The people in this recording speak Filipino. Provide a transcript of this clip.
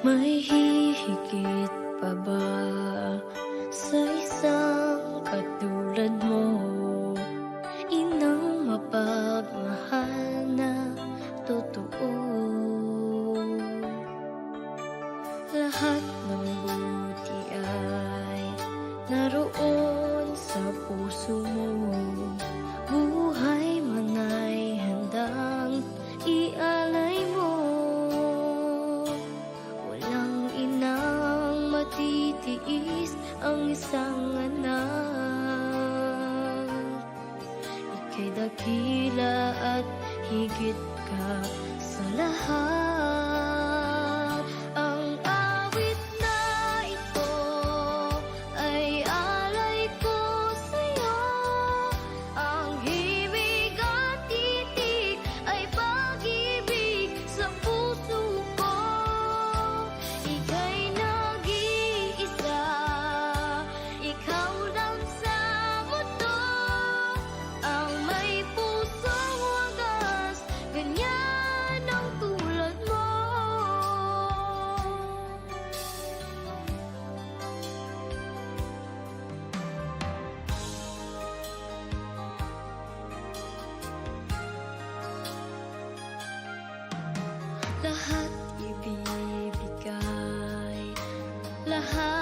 May hihigit pa ba sa isang katulad mo? Inang mapagmahal na totoo. Lahat ng buti ay naroon sa puso mo. Buhay man ay handang ialay mo. Walang inang matitiis ang isang anak. Ika'y dakila at higit ka sa lahat. Ang awit na ito ay alay ko sa'yo. Ang himig at titik ay pag-ibig sa puso ko. Ika'y nag-iisa, ikaw lang sa mundo. Ang may pusong wagas, ganyan ang tulad mo. Lahat ibibigay, lahat